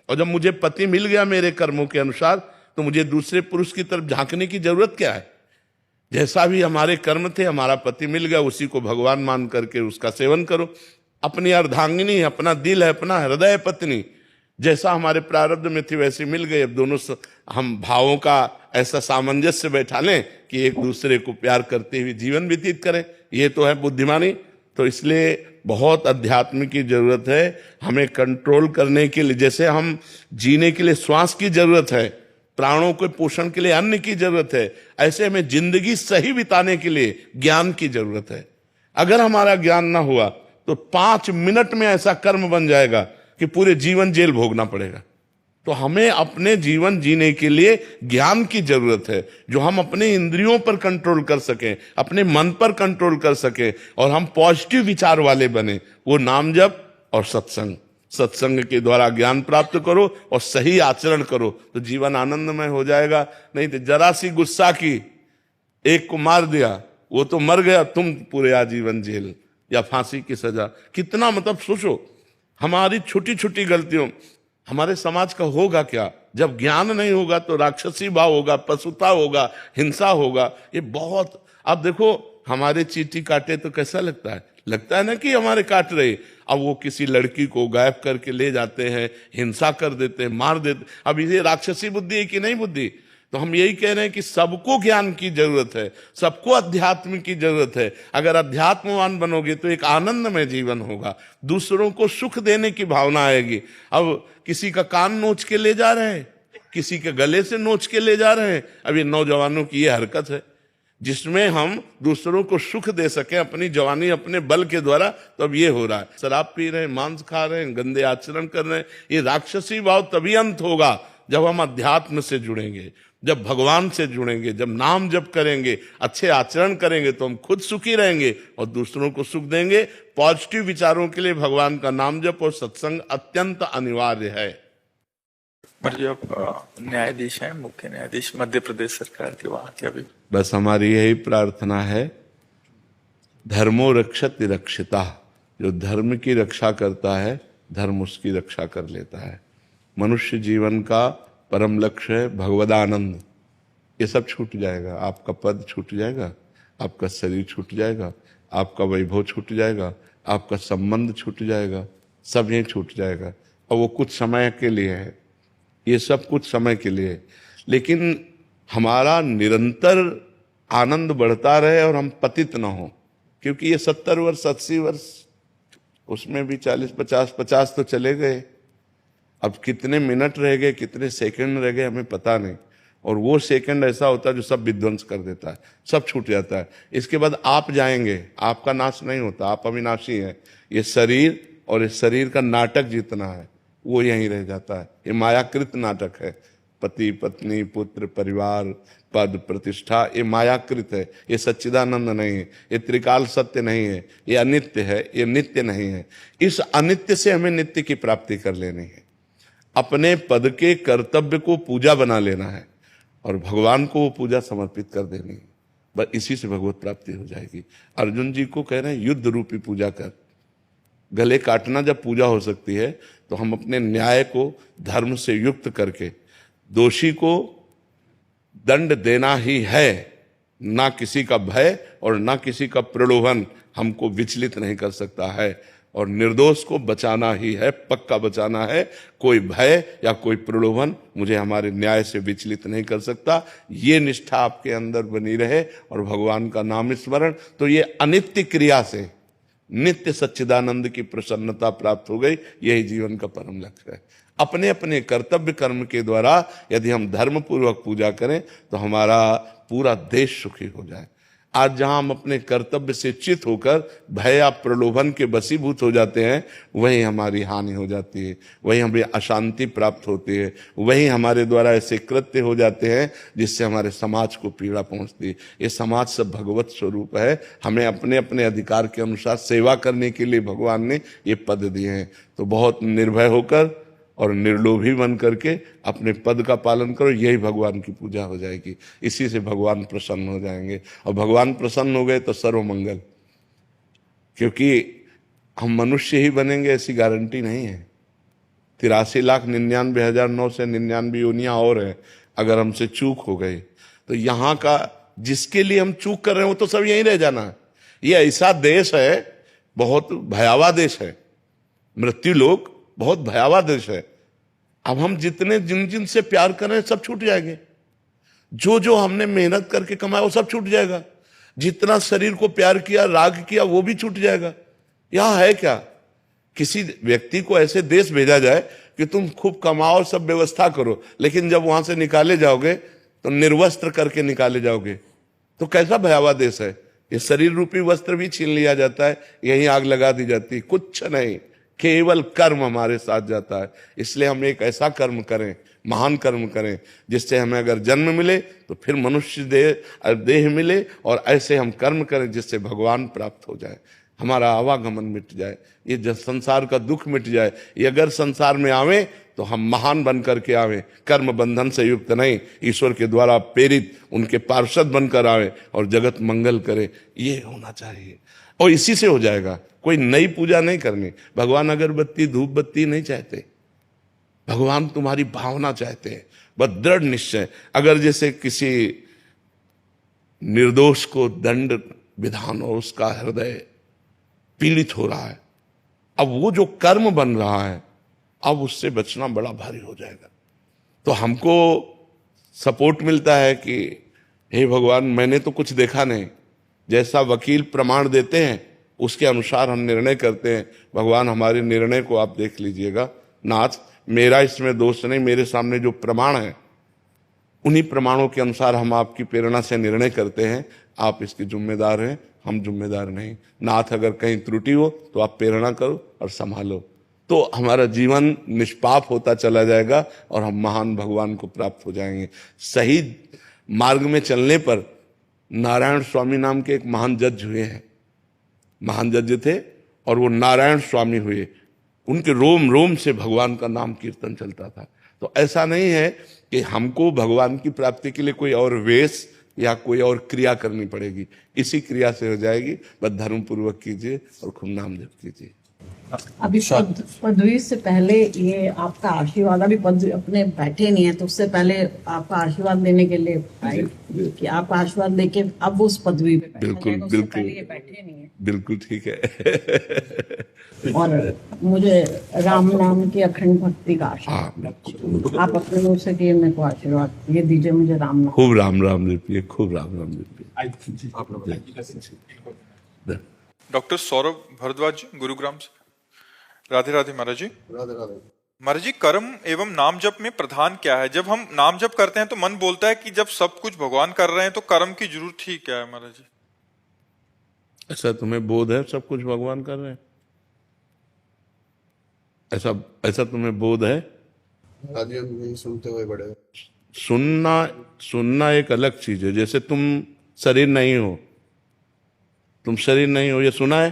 और जब मुझे पति मिल गया मेरे कर्मों के अनुसार, तो मुझे दूसरे पुरुष की तरफ झांकने की जरूरत क्या है। जैसा भी हमारे कर्म थे, हमारा पति मिल गया, उसी को भगवान मान करके उसका सेवन करो। अपनी अर्धांगिनी, अपना दिल है, अपना हृदय पत्नी, जैसा हमारे प्रारब्ध में थी वैसे मिल गए। अब दोनों हम भावों का ऐसा सामंजस्य बैठा लें कि एक दूसरे को प्यार करते हुए जीवन व्यतीत करें, ये तो है बुद्धिमानी। तो इसलिए बहुत अध्यात्म की जरूरत है हमें कंट्रोल करने के लिए। जैसे हम जीने के लिए श्वास की जरूरत है, प्राणों के पोषण के लिए अन्न की जरूरत है, ऐसे हमें जिंदगी सही बिताने के लिए ज्ञान की जरूरत है। अगर हमारा ज्ञान ना हुआ तो 5 मिनट में ऐसा कर्म बन जाएगा कि पूरे जीवन जेल भोगना पड़ेगा। तो हमें अपने जीवन जीने के लिए ज्ञान की जरूरत है, जो हम अपने इंद्रियों पर कंट्रोल कर सकें, अपने मन पर कंट्रोल कर सकें और हम पॉजिटिव विचार वाले बने। वो नाम जप और सत्संग, सत्संग के द्वारा ज्ञान प्राप्त करो और सही आचरण करो तो जीवन आनंदमय हो जाएगा। नहीं तो जरा सी गुस्सा की, एक को मार दिया, वो तो मर गया, तुम पूरे आजीवन जेल या फांसी की सजा। कितना मतलब सोचो, हमारी छोटी छोटी गलतियों हमारे समाज का होगा क्या। जब ज्ञान नहीं होगा तो राक्षसी भाव होगा, पशुता होगा, हिंसा होगा। ये बहुत, अब देखो हमारे चींटी काटे तो कैसा लगता है ना कि हमारे काट रहे। अब वो किसी लड़की को गायब करके ले जाते हैं, हिंसा कर देते हैं, मार देते। अब ये राक्षसी बुद्धि है कि नहीं बुद्धि। तो हम यही कह रहे हैं कि सबको ज्ञान की जरूरत है, सबको अध्यात्म की जरूरत है। अगर अध्यात्मवान बनोगे तो एक आनंदमय जीवन होगा, दूसरों को सुख देने की भावना आएगी। अब किसी का कान नोच के ले जा रहे हैं, किसी के गले से नोच के ले जा रहे हैं। अब ये नौजवानों की ये हरकत है जिसमें हम दूसरों को सुख दे सके अपनी जवानी अपने बल के द्वारा। तो अब ये हो रहा है, शराब पी रहे हैं, मांस खा रहे हैं, गंदे आचरण कर रहे हैं। ये राक्षसी भाव तभी अंत होगा जब हम अध्यात्म से जुड़ेंगे, जब भगवान से जुड़ेंगे, जब नाम जप करेंगे, अच्छे आचरण करेंगे तो हम खुद सुखी रहेंगे और दूसरों को सुख देंगे। पॉजिटिव विचारों के लिए भगवान का नाम जप और सत्संग अत्यंत अनिवार्य है। जी आप न्यायाधीश हैं, मुख्य न्यायाधीश मध्य प्रदेश सरकार के, वहां के अभी बस हमारी यही प्रार्थना है, धर्मो रक्षति रक्षिता। जो धर्म की रक्षा करता है, धर्म उसकी रक्षा कर लेता है। मनुष्य जीवन का परम लक्ष्य है भगवदानंद। ये सब छूट जाएगा, आपका पद छूट जाएगा, आपका शरीर छूट जाएगा, आपका वैभव छूट जाएगा, आपका संबंध छूट जाएगा, सब ये छूट जाएगा। और वो कुछ समय के लिए है, ये सब कुछ समय के लिए। लेकिन हमारा निरंतर आनंद बढ़ता रहे और हम पतित ना हो, क्योंकि ये 70 वर्ष 80 वर्ष, उसमें भी 40 50 तो चले गए। अब कितने मिनट रह गए, कितने सेकंड रह गए, हमें पता नहीं। और वो सेकंड ऐसा होता है जो सब विध्वंस कर देता है, सब छूट जाता है। इसके बाद आप जाएंगे, आपका नाश नहीं होता, आप अविनाशी हैं। ये शरीर और इस शरीर का नाटक जितना है वो यहीं रह जाता है। ये मायाकृत नाटक है। पति पत्नी पुत्र परिवार पद प्रतिष्ठा, ये मायाकृत है, ये सच्चिदानंद नहीं है, ये त्रिकाल सत्य नहीं है, ये अनित्य है, ये नित्य नहीं है। इस अनित्य से हमें नित्य की प्राप्ति कर लेनी है। अपने पद के कर्तव्य को पूजा बना लेना है और भगवान को वो पूजा समर्पित कर देनी है। बस इसी से भगवत प्राप्ति हो जाएगी। अर्जुन जी को कह रहे हैं युद्ध रूपी पूजा कर। गले काटना जब पूजा हो सकती है तो हम अपने न्याय को धर्म से युक्त करके दोषी को दंड देना ही है। ना किसी का भय और ना किसी का प्रलोभन हमको विचलित नहीं कर सकता है। और निर्दोष को बचाना ही है, पक्का बचाना है। कोई भय या कोई प्रलोभन मुझे हमारे न्याय से विचलित नहीं कर सकता। ये निष्ठा आपके अंदर बनी रहे और भगवान का नाम स्मरण, तो ये अनित्य क्रिया से नित्य सच्चिदानंद की प्रसन्नता प्राप्त हो गई। यही जीवन का परम लक्ष्य है। अपने अपने कर्तव्य कर्म के द्वारा यदि हम धर्म पूर्वक पूजा करें तो हमारा पूरा देश सुखी हो जाए। आज जहां हम अपने कर्तव्य से चित होकर भय या प्रलोभन के वशीभूत हो जाते हैं, वहीं हमारी हानि हो जाती है, वहीं हमें अशांति प्राप्त होती है, वहीं हमारे द्वारा ऐसे कृत्य हो जाते हैं जिससे हमारे समाज को पीड़ा पहुंचती है। ये समाज सब भगवत स्वरूप है। हमें अपने अपने अधिकार के अनुसार सेवा करने के लिए भगवान ने ये पद दिए हैं। तो बहुत निर्भय होकर और निर्लोभी बन करके अपने पद का पालन करो, यही भगवान की पूजा हो जाएगी। इसी से भगवान प्रसन्न हो जाएंगे, और भगवान प्रसन्न हो गए तो सर्वमंगल। क्योंकि हम मनुष्य ही बनेंगे ऐसी गारंटी नहीं है। 83,99,999 योनियां और हैं। अगर हमसे चूक हो गई तो यहाँ का जिसके लिए हम चूक कर रहे हैं वो तो सब यहीं रह जाना है। ये ऐसा देश है, बहुत भयावह देश है, मृत्यु लोक बहुत भयावह देश है। अब हम जितने जिन जिन से प्यार कर रहे हैं सब छूट जाएंगे। जो जो हमने मेहनत करके कमाया वो सब छूट जाएगा। जितना शरीर को प्यार किया, राग किया, वो भी छूट जाएगा। यह है क्या? किसी व्यक्ति को ऐसे देश भेजा जाए कि तुम खूब कमाओ, सब व्यवस्था करो, लेकिन जब वहां से निकाले जाओगे तो निर्वस्त्र करके निकाले जाओगे, तो कैसा भयावह देश है। ये शरीर रूपी वस्त्र भी छीन लिया जाता है, यहीं आग लगा दी जाती है, कुछ नहीं, केवल कर्म हमारे साथ जाता है। इसलिए हम एक ऐसा कर्म करें, महान कर्म करें, जिससे हमें अगर जन्म मिले तो फिर मनुष्य देह मिले, और ऐसे हम कर्म करें जिससे भगवान प्राप्त हो जाए, हमारा आवागमन मिट जाए, ये जब संसार का दुख मिट जाए। ये अगर संसार में आवे तो हम महान बन करके आवे, कर्म बंधन से युक्त नहीं, ईश्वर के द्वारा प्रेरित उनके पार्षद बनकर आवे और जगत मंगल करे। ये होना चाहिए, और इसी से हो जाएगा। कोई नई पूजा नहीं करनी। भगवान अगरबत्ती धूप बत्ती नहीं चाहते, भगवान तुम्हारी भावना चाहते हैं, बस दृढ़ निश्चय। अगर जैसे किसी निर्दोष को दंड विधान और उसका हृदय पीड़ित हो रहा है, अब वो जो कर्म बन रहा है, अब उससे बचना बड़ा भारी हो जाएगा। तो हमको सपोर्ट मिलता है कि हे भगवान, मैंने तो कुछ देखा नहीं, जैसा वकील प्रमाण देते हैं उसके अनुसार हम निर्णय करते हैं। भगवान हमारे निर्णय को आप देख लीजिएगा। नाथ, मेरा इसमें दोष नहीं, मेरे सामने जो प्रमाण है उन्हीं प्रमाणों के अनुसार हम आपकी प्रेरणा से निर्णय करते हैं। आप इसके जिम्मेदार हैं, हम जिम्मेदार नहीं। नाथ, अगर कहीं त्रुटि हो तो आप प्रेरणा करो और संभालो, तो हमारा जीवन निष्पाप होता चला जाएगा और हम महान भगवान को प्राप्त हो जाएंगे। सही मार्ग में चलने पर नारायण स्वामी नाम के एक महान जज हुए हैं, महान जज थे, और वो नारायण स्वामी हुए। उनके रोम रोम से भगवान का नाम कीर्तन चलता था। तो ऐसा नहीं है कि हमको भगवान की प्राप्ति के लिए कोई और वेश या कोई और क्रिया करनी पड़ेगी, इसी क्रिया से हो जाएगी। बस धर्म पूर्वक कीजिए और खूब नाम जप कीजिए। अभी पदवी से पहले ये आपका आशीर्वाद, अभी पद अपने बैठे नहीं है, तो उससे पहले आपका आशीर्वाद देने के लिए आए कि आपका आशीर्वाद लेके अब वो उस पदवी पे बैठा बिल्कुल, जाएगा, उससे बिल्कुल। पहले ये बैठे नहीं है। बिल्कुल ठीक है। और मुझे राम नाम की अखंड भक्ति का आशीर्वाद, आप अपने मुंह से कि मेरे को आशीर्वाद ये दीजिए, मुझे राम नाम। खूब राम राम जपिए, खूब राम राम जपिए। डॉक्टर सौरभ भारद्वाज जी, गुरुग्राम से। राधे राधे महाराज जी। राधे राधे। महाराज जी, कर्म एवं नाम जप में प्रधान क्या है? जब हम नाम जप करते हैं तो मन बोलता है कि जब सब कुछ भगवान कर रहे हैं तो कर्म की जरूरत ही क्या है महाराज जी? ऐसा तुम्हें बोध है सब कुछ भगवान कर रहे हैं? ऐसा तुम्हें बोध है? आज हम यही सुनते हुए बड़े। सुनना एक अलग चीज है। जैसे तुम शरीर नहीं हो, तुम शरीर नहीं हो, ये सुना है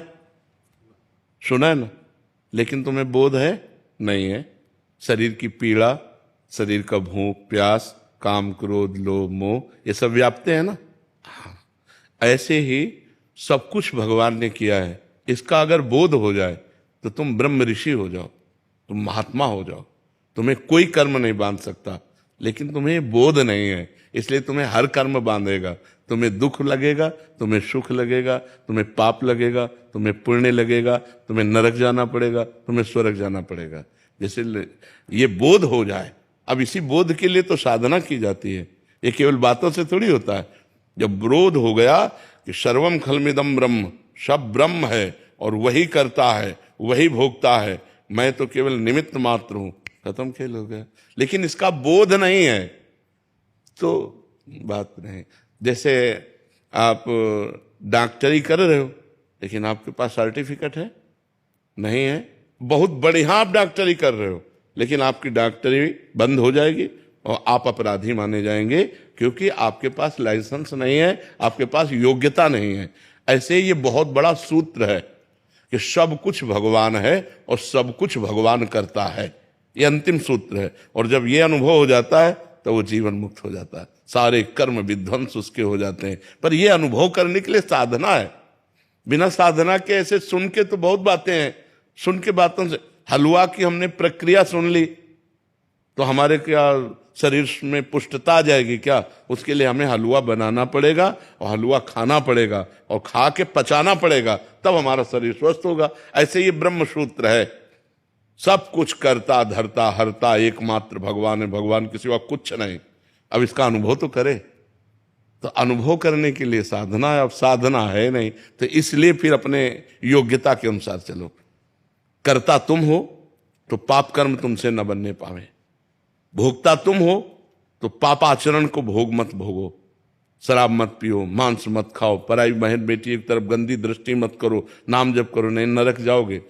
ना, लेकिन तुम्हें बोध है नहीं है। शरीर की पीड़ा, शरीर का भूख प्यास, काम क्रोध लोभ मोह, ये सब व्याप्ते हैं ना। हाँ, ऐसे ही सब कुछ भगवान ने किया है। इसका अगर बोध हो जाए तो तुम ब्रह्म ऋषि हो जाओ, तुम महात्मा हो जाओ। तुम्हें कोई कर्म नहीं बांध सकता, लेकिन तुम्हें बोध नहीं है, इसलिए तुम्हें हर कर्म बांधेगा। तुम्हें दुख लगेगा, तुम्हें सुख लगेगा, तुम्हें पाप लगेगा, तुम्हें पुण्य लगेगा, तुम्हें नरक जाना पड़ेगा, तुम्हें स्वर्ग जाना पड़ेगा। जैसे ये बोध हो जाए। अब इसी बोध के लिए तो साधना की जाती है, ये केवल बातों से थोड़ी होता है। जब बोध हो गया कि सर्वम खलमिदम ब्रह्म, सब ब्रह्म है और वही करता है, वही भोगता है, मैं तो केवल निमित्त मात्र हूं, खत्म खेल हो गया। लेकिन इसका बोध नहीं है तो बात नहीं। जैसे आप डॉक्टरी कर रहे हो, लेकिन आपके पास सर्टिफिकेट है नहीं है, बहुत बढ़िया आप डॉक्टरी कर रहे हो, लेकिन आपकी डॉक्टरी बंद हो जाएगी और आप अपराधी माने जाएंगे, क्योंकि आपके पास लाइसेंस नहीं है, आपके पास योग्यता नहीं है। ऐसे ये बहुत बड़ा सूत्र है कि सब कुछ भगवान है और सब कुछ भगवान करता है। ये अंतिम सूत्र है। और जब ये अनुभव हो जाता है तो वो जीवन मुक्त हो जाता है, सारे कर्म विध्वंस उसके हो जाते हैं। पर ये अनुभव करने के लिए साधना है। बिना साधना के ऐसे सुन के तो बहुत बातें हैं, सुन के बातों से, हलवा की हमने प्रक्रिया सुन ली तो हमारे क्या शरीर में पुष्टता आ जाएगी क्या? उसके लिए हमें हलवा बनाना पड़ेगा और हलवा खाना पड़ेगा और खा के पचाना पड़ेगा, तब हमारा शरीर स्वस्थ होगा। ऐसे ये ब्रह्म सूत्र है, सब कुछ करता धरता हरता एकमात्र भगवान है, भगवान के सिवा कुछ नहीं। अब इसका अनुभव तो करे, तो अनुभव करने के लिए साधना है। अब साधना है नहीं तो इसलिए फिर अपने योग्यता के अनुसार चलो। करता तुम हो तो पाप कर्म तुमसे न बनने पावे, भोगता तुम हो तो पाप आचरण को भोग मत भोगो। शराब मत पियो, मांस मत खाओ, पराई बहन बेटी एक तरफ गंदी दृष्टि मत करो, नाम जप करो, नहीं नरक जाओगे,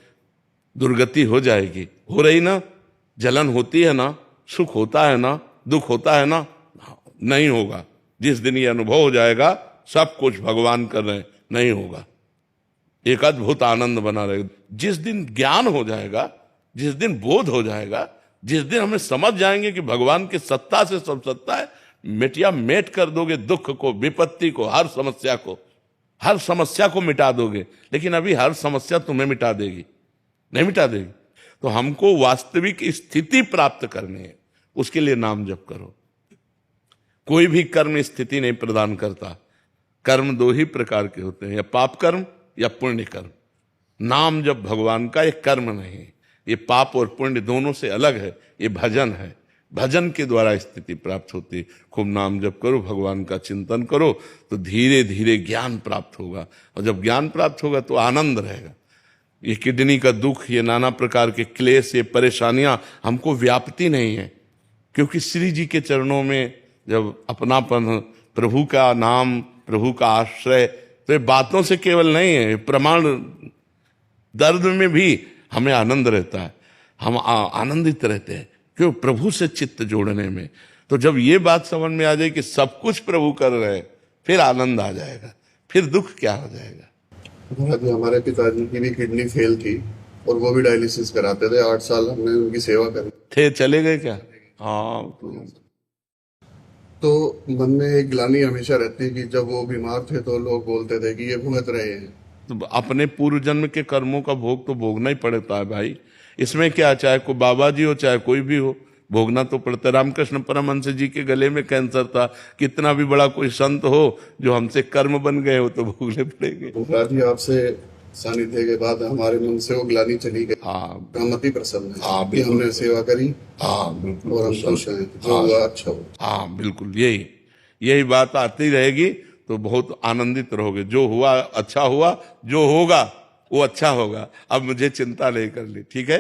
दुर्गति हो जाएगी। हो रही ना, जलन होती है ना, सुख होता है ना, दुख होता है ना, नहीं होगा। जिस दिन ये अनुभव हो जाएगा सब कुछ भगवान कर रहे हैं, नहीं होगा, एक अद्भुत आनंद बना रहेगा। जिस दिन ज्ञान हो जाएगा, जिस दिन बोध हो जाएगा, जिस दिन हमें समझ जाएंगे कि भगवान की सत्ता से सब सत्ता है, मिटिया मेट कर दोगे दुख को, विपत्ति को, हर समस्या को मिटा दोगे। लेकिन अभी हर समस्या तुम्हें मिटा देगी? नहीं मिटा देगी। तो हमको वास्तविक स्थिति प्राप्त करनी है, उसके लिए नाम जप करो। कोई भी कर्म स्थिति नहीं प्रदान करता। कर्म दो ही प्रकार के होते हैं, या पाप कर्म या पुण्य कर्म। नाम जप भगवान का एक कर्म नहीं, ये पाप और पुण्य दोनों से अलग है, ये भजन है। भजन के द्वारा स्थिति प्राप्त होती है। खूब नाम जप करो, भगवान का चिंतन करो, तो धीरे धीरे ज्ञान प्राप्त होगा। और जब ज्ञान प्राप्त होगा तो आनंद रहेगा। ये किडनी का दुख, ये नाना प्रकार के क्लेश, ये परेशानियां हमको व्यापती नहीं है, क्योंकि श्री जी के चरणों में जब अपनापन, प्रभु का नाम, प्रभु का आश्रय, तो ये बातों से केवल नहीं है, प्रमाण। दर्द में भी हमें आनंद रहता है, हम आनंदित रहते हैं, क्यों? प्रभु से चित्त जोड़ने में। तो जब ये बात समझ में आ जाए कि सब कुछ प्रभु कर रहे हैं, फिर आनंद आ जाएगा, फिर दुख क्या हो जाएगा। महाराज जी, हमारे पिताजी की भी किडनी फेल थी और वो भी डायलिसिस कराते थे। 8 साल हमने उनकी सेवा करी। थे चले गए क्या? हाँ। तो मन में एक ग्लानि हमेशा रहती है कि जब वो बीमार थे तो लोग बोलते थे कि ये भुगत रहे हैं। तो अपने पूर्व जन्म के कर्मों का भोग तो भोगना ही पड़ता है भाई। इसमें क्या, चाहे कोई बाबा जी हो चाहे कोई भी हो, भोगना तो पड़ता है। रामकृष्ण परमहंस जी के गले में कैंसर था, कितना भी बड़ा कोई संत हो, जो हमसे कर्म बन गए हो तो भोगने पड़ेंगे। महाराज जी, आपसे सानिध्य के बाद हमारे मन से वो ग्लानि चली गई। हाँ, हम अति प्रसन्न है हाँ, कि हमने सेवा करी। हाँ बिल्कुल, और हम खुश हैं, जो हुआ अच्छा हो। हाँ बिल्कुल, यही बात आती रहेगी तो बहुत आनंदित रहोगे। जो हुआ अच्छा हुआ, जो होगा वो अच्छा होगा। अब मुझे चिंता नहीं करनी, ठीक है।